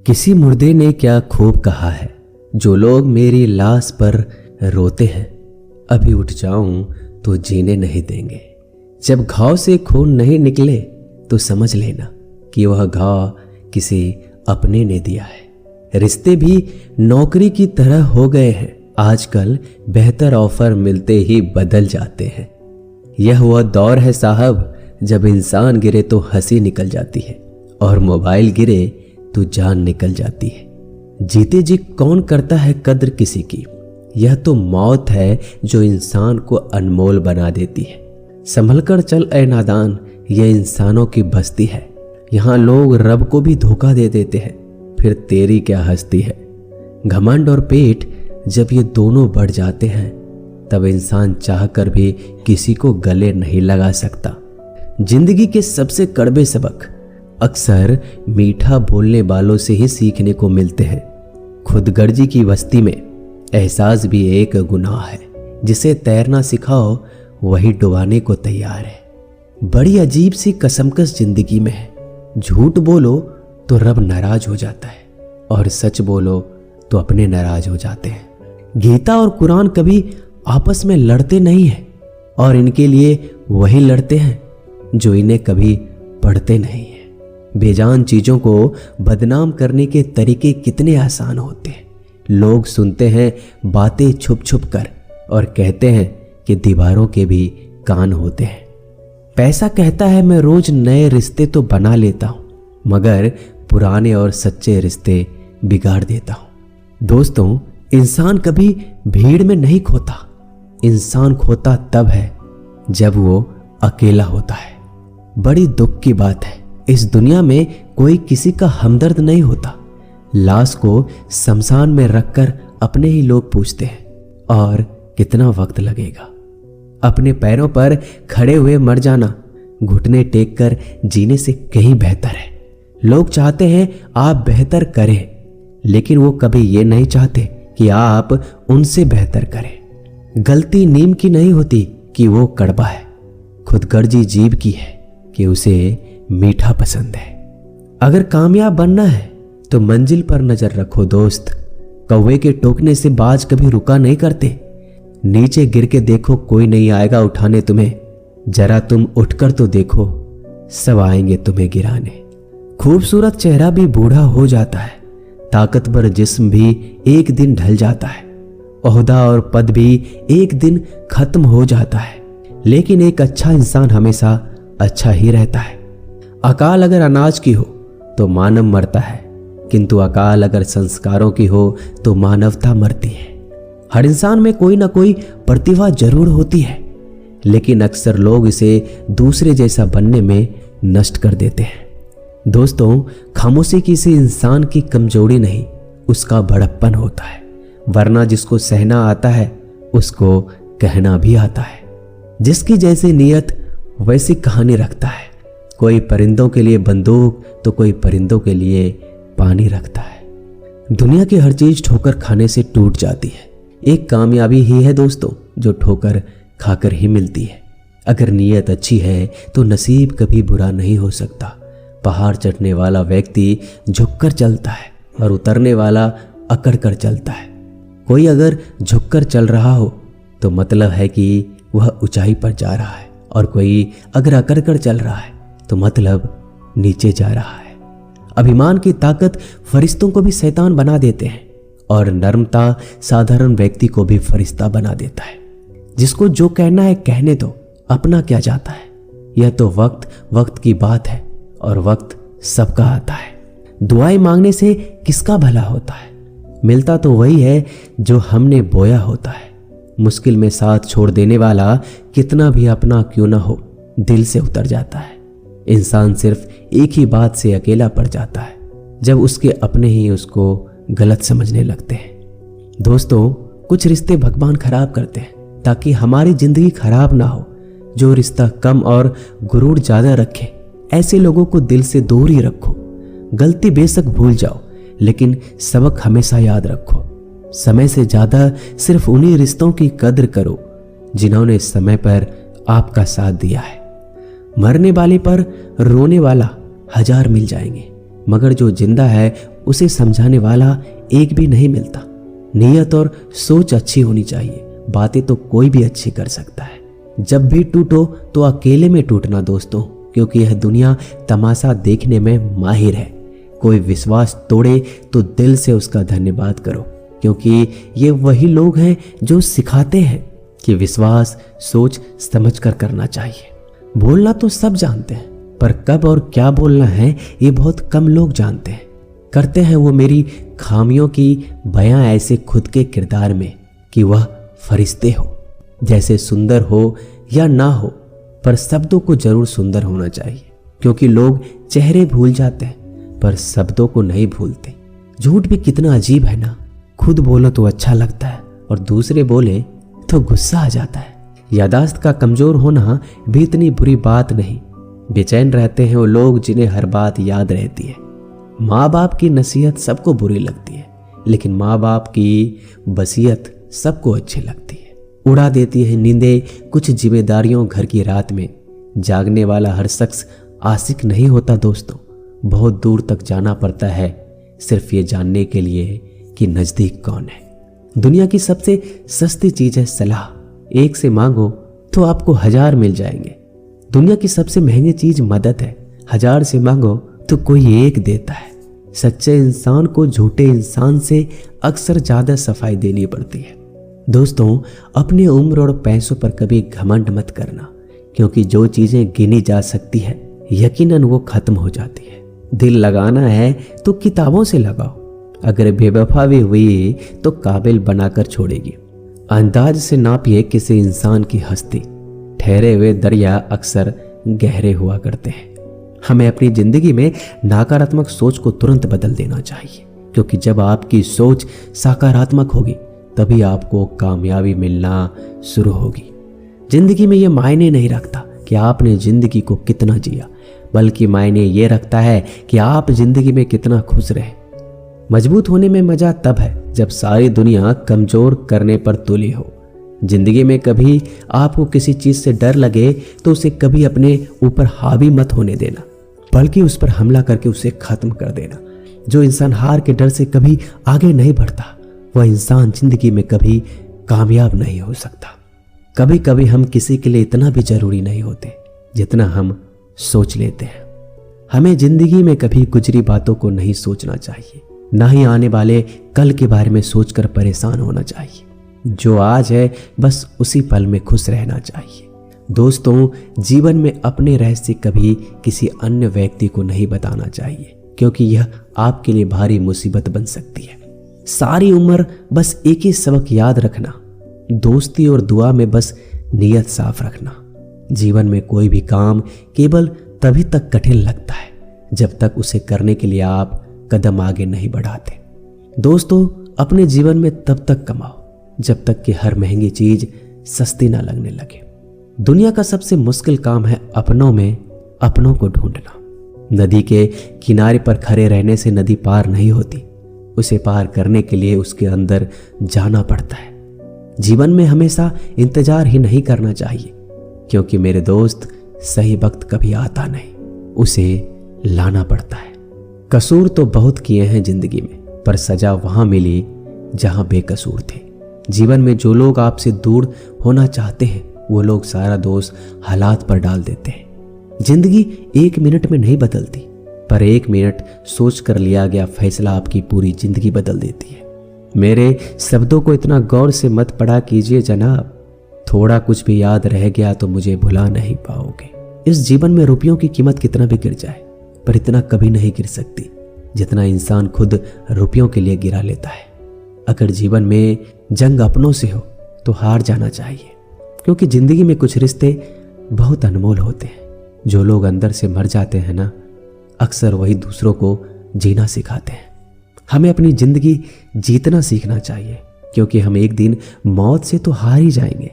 किसी मुर्दे ने क्या खूब कहा है, जो लोग मेरी लाश पर रोते हैं, अभी उठ जाऊं तो जीने नहीं देंगे। जब घाव से खून नहीं निकले तो समझ लेना कि वह घाव किसी अपने ने दिया है। रिश्ते भी नौकरी की तरह हो गए हैं, आजकल बेहतर ऑफर मिलते ही बदल जाते हैं। यह वह दौर है साहब, जब इंसान गिरे तो हंसी निकल जाती है और मोबाइल गिरे तो जान निकल जाती है। जीते जी कौन करता है कद्र किसी की, यह तो मौत है जो इंसान को अनमोल बना देती है। संभल कर चल ए नादान, यह इंसानों की बस्ती है। यहाँ लोग रब को भी धोखा दे देते हैं, फिर तेरी क्या हस्ती है। घमंड और पेट जब ये दोनों बढ़ जाते हैं, तब इंसान चाहकर भी किसी को गले नहीं लगा सकता। जिंदगी के सबसे कड़वे सबक अक्सर मीठा बोलने वालों से ही सीखने को मिलते हैं। खुदगर्जी की बस्ती में एहसास भी एक गुनाह है। जिसे तैरना सिखाओ वही डुबाने को तैयार है। बड़ी अजीब सी कसमकस जिंदगी में है। झूठ बोलो तो रब नाराज हो जाता है और सच बोलो तो अपने नाराज हो जाते हैं। गीता और कुरान कभी आपस में लड़ते नहीं हैं और इनके लिए वही लड़ते हैं जो इन्हें कभी पढ़ते नहीं हैं। बेजान चीजों को बदनाम करने के तरीके कितने आसान होते हैं। लोग सुनते हैं बातें छुप छुप कर और कहते हैं कि दीवारों के भी कान होते हैं। पैसा कहता है मैं रोज नए रिश्ते तो बना लेता हूं, मगर पुराने और सच्चे रिश्ते बिगाड़ देता हूं। दोस्तों, इंसान कभी भीड़ में नहीं खोता। इंसान खोता तब है जब वो अकेला होता है। बड़ी दुख की बात है, इस दुनिया में कोई किसी का हमदर्द नहीं होता। लाश को शमशान में रखकर अपने ही लोग पूछते हैं, और कितना वक्त लगेगा। अपने पैरों पर खड़े हुए मर जाना घुटने टेक कर जीने से कहीं बेहतर है। लोग चाहते हैं आप बेहतर करें, लेकिन वो कभी ये नहीं चाहते कि आप उनसे बेहतर करें। गलती नीम की नहीं होती कि वो कड़वा है, खुदगर्जी जीभ की है कि उसे मीठा पसंद है। अगर कामयाब बनना है तो मंजिल पर नजर रखो दोस्त। कौवे के टोकने से बाज कभी रुका नहीं करते। नीचे गिर के देखो, कोई नहीं आएगा उठाने तुम्हें। जरा तुम उठकर तो देखो, सब आएंगे तुम्हें गिराने। खूबसूरत चेहरा भी बूढ़ा हो जाता है, ताकतवर जिस्म भी एक दिन ढल जाता है, ओहदा और पद भी एक दिन खत्म हो जाता है, लेकिन एक अच्छा इंसान हमेशा अच्छा ही रहता है। अकाल अगर अनाज की हो तो मानव मरता है, किंतु अकाल अगर संस्कारों की हो तो मानवता मरती है। हर इंसान में कोई ना कोई प्रतिभा जरूर होती है, लेकिन अक्सर लोग इसे दूसरे जैसा बनने में नष्ट कर देते हैं। दोस्तों, खामोशी किसी इंसान की कमजोरी नहीं, उसका बड़प्पन होता है। वरना जिसको सहना आता है उसको कहना भी आता है। जिसकी जैसी नीयत वैसी कहानी रखता है। कोई परिंदों के लिए बंदूक तो कोई परिंदों के लिए पानी रखता है। दुनिया की हर चीज ठोकर खाने से टूट जाती है। एक कामयाबी ही है दोस्तों जो ठोकर खाकर ही मिलती है। अगर नीयत अच्छी है तो नसीब कभी बुरा नहीं हो सकता। पहाड़ चढ़ने वाला व्यक्ति झुककर चलता है और उतरने वाला अकड़ कर चलता है। कोई अगर झुककर चल रहा हो तो मतलब है कि वह ऊंचाई पर जा रहा है, और कोई अगर अकड़ कर चल रहा है तो मतलब नीचे जा रहा है। अभिमान की ताकत फरिश्तों को भी शैतान बना देते हैं, और नर्मता साधारण व्यक्ति को भी फरिश्ता बना देता है। जिसको जो कहना है कहने दो, अपना क्या जाता है। यह तो वक्त की बात है, और वक्त सबका आता है। दुआएं मांगने से किसका भला होता है। मिलता तो वही है जो हमने बोया होता है। मुश्किल में साथ छोड़ देने वाला कितना भी अपना क्यों ना हो, दिल से उतर जाता है। इंसान सिर्फ एक ही बात से अकेला पड़ जाता है, जब उसके अपने ही उसको गलत समझने लगते हैं। दोस्तों, कुछ रिश्ते भगवान खराब करते हैं ताकि हमारी जिंदगी खराब ना हो। जो रिश्ता कम और गुरूर ज्यादा रखे, ऐसे लोगों को दिल से दूर ही रखो। गलती बेशक भूल जाओ, लेकिन सबक हमेशा याद रखो। समय से ज्यादा सिर्फ उन्हीं रिश्तों की कद्र करो जिन्होंने समय पर आपका साथ दिया है। मरने वाले पर रोने वाला 1000 मिल जाएंगे, मगर जो जिंदा है उसे समझाने वाला एक भी नहीं मिलता। नीयत और सोच अच्छी होनी चाहिए, बातें तो कोई भी अच्छी कर सकता है। जब भी टूटो तो अकेले में टूटना दोस्तों, क्योंकि यह दुनिया तमाशा देखने में माहिर है। कोई विश्वास तोड़े तो दिल से उसका धन्यवाद करो, क्योंकि ये वही लोग हैं जो सिखाते हैं कि विश्वास सोच समझ कर करना चाहिए। बोलना तो सब जानते हैं, पर कब और क्या बोलना है ये बहुत कम लोग जानते हैं। करते हैं वो मेरी खामियों की बयां ऐसे खुद के किरदार में कि वह फरिश्ते हो। जैसे सुंदर हो या ना हो, पर शब्दों को जरूर सुंदर होना चाहिए, क्योंकि लोग चेहरे भूल जाते हैं पर शब्दों को नहीं भूलते। झूठ भी कितना अजीब है ना, खुद बोलो तो अच्छा लगता है और दूसरे बोले तो गुस्सा आ जाता है। यादाश्त का कमजोर होना भी इतनी बुरी बात नहीं। बेचैन रहते हैं वो लोग जिन्हें हर बात याद रहती है। माँ बाप की नसीहत सबको बुरी लगती है, लेकिन माँ बाप की वसीयत सबको अच्छी लगती है। उड़ा देती है नींदें कुछ जिम्मेदारियों घर की रात में। जागने वाला हर शख्स आशिक नहीं होता दोस्तों। बहुत दूर तक जाना पड़ता है सिर्फ ये जानने के लिए कि नजदीक कौन है। दुनिया की सबसे सस्ती चीज है सलाह। एक से मांगो तो आपको 1000 मिल जाएंगे। दुनिया की सबसे महंगी चीज मदद है। 1000 से मांगो तो कोई एक देता है। सच्चे इंसान को झूठे इंसान से अक्सर ज्यादा सफाई देनी पड़ती है। दोस्तों, अपनी उम्र और पैसों पर कभी घमंड मत करना, क्योंकि जो चीजें गिनी जा सकती है यकीनन वो खत्म हो जाती है। दिल लगाना है तो किताबों से लगाओ। अगर बेवफा भी हुई तो काबिल बनाकर छोड़ेगी। अंदाज से नापिए किसी इंसान की हस्ती। ठहरे हुए दरिया अक्सर गहरे हुआ करते हैं। हमें अपनी जिंदगी में नकारात्मक सोच को तुरंत बदल देना चाहिए, क्योंकि जब आपकी सोच सकारात्मक होगी तभी आपको कामयाबी मिलना शुरू होगी। जिंदगी में यह मायने नहीं रखता कि आपने जिंदगी को कितना जिया, बल्कि मायने ये रखता है कि आप जिंदगी में कितना खुश रहे। मजबूत होने में मजा तब है जब सारी दुनिया कमजोर करने पर तुली हो। जिंदगी में कभी आपको किसी चीज से डर लगे तो उसे कभी अपने ऊपर हावी मत होने देना, बल्कि उस पर हमला करके उसे खत्म कर देना। जो इंसान हार के डर से कभी आगे नहीं बढ़ता, वह इंसान जिंदगी में कभी कामयाब नहीं हो सकता। कभी कभी हम किसी के लिए इतना भी जरूरी नहीं होते जितना हम सोच लेते हैं। हमें जिंदगी में कभी गुजरी बातों को नहीं सोचना चाहिए, ना ही आने वाले कल के बारे में सोचकर परेशान होना चाहिए। जो आज है बस उसी पल में खुश रहना चाहिए। दोस्तों, जीवन में अपने रहस्य कभी किसी अन्य व्यक्ति को नहीं बताना चाहिए, क्योंकि यह आपके लिए भारी मुसीबत बन सकती है। सारी उम्र बस एक ही सबक याद रखना, दोस्ती और दुआ में बस नीयत साफ रखना। जीवन में कोई भी काम केवल तभी तक कठिन लगता है जब तक उसे करने के लिए आप कदम आगे नहीं बढ़ाते। दोस्तों, अपने जीवन में तब तक कमाओ जब तक कि हर महंगी चीज सस्ती ना लगने लगे। दुनिया का सबसे मुश्किल काम है अपनों में अपनों को ढूंढना। नदी के किनारे पर खड़े रहने से नदी पार नहीं होती, उसे पार करने के लिए उसके अंदर जाना पड़ता है। जीवन में हमेशा इंतजार ही नहीं करना चाहिए, क्योंकि मेरे दोस्त सही वक्त कभी आता नहीं, उसे लाना पड़ता है। कसूर तो बहुत किए हैं जिंदगी में, पर सजा वहां मिली जहां बेकसूर थे। जीवन में जो लोग आपसे दूर होना चाहते हैं वो लोग सारा दोष हालात पर डाल देते हैं। जिंदगी 1 मिनट में नहीं बदलती, पर 1 मिनट सोच कर लिया गया फैसला आपकी पूरी जिंदगी बदल देती है। मेरे शब्दों को इतना गौर से मत पढ़ा कीजिए जनाब। थोड़ा कुछ भी याद रह गया तो मुझे भुला नहीं पाओगे। इस जीवन में रुपयों की कीमत कितना भी गिर जाए, पर इतना कभी नहीं गिर सकती जितना इंसान खुद रुपयों के लिए गिरा लेता है। अगर जीवन में जंग अपनों से हो तो हार जाना चाहिए, क्योंकि जिंदगी में कुछ रिश्ते बहुत अनमोल होते हैं। जो लोग अंदर से मर जाते हैं ना, अक्सर वही दूसरों को जीना सिखाते हैं। हमें अपनी जिंदगी जीतना सीखना चाहिए, क्योंकि हम एक दिन मौत से तो हार ही जाएंगे।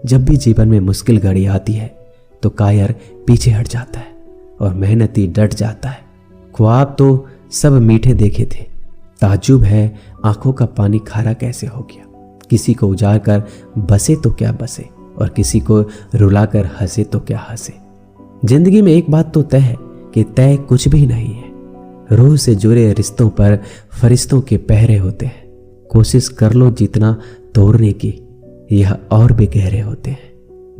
जब भी जीवन में मुश्किल घड़ी आती है तो कायर पीछे हट जाता है और मेहनती डट जाता है। ख्वाब तो सब मीठे देखे थे, ताज्जुब है आंखों का पानी खारा कैसे हो गया। किसी को उजाड़ कर बसे तो क्या बसे, और किसी को रुलाकर हंसे तो क्या हंसे। जिंदगी में एक बात तो तय है कि तय कुछ भी नहीं है। रूह से जुड़े रिश्तों पर फरिश्तों के पहरे होते हैं। कोशिश कर लो जितना तोड़ने की, यह और भी गहरे होते हैं।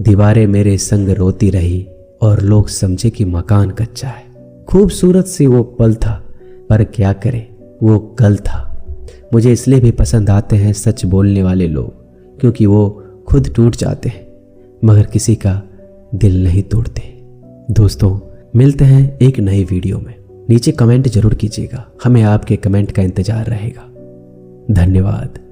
दीवारें मेरे संग रोती रही और लोग समझे कि मकान कच्चा है। खूबसूरत सी वो पल था, पर क्या करें वो कल था। मुझे इसलिए भी पसंद आते हैं सच बोलने वाले लोग, क्योंकि वो खुद टूट जाते हैं मगर किसी का दिल नहीं तोड़ते। दोस्तों, मिलते हैं एक नई वीडियो में। नीचे कमेंट जरूर कीजिएगा, हमें आपके कमेंट का इंतजार रहेगा। धन्यवाद।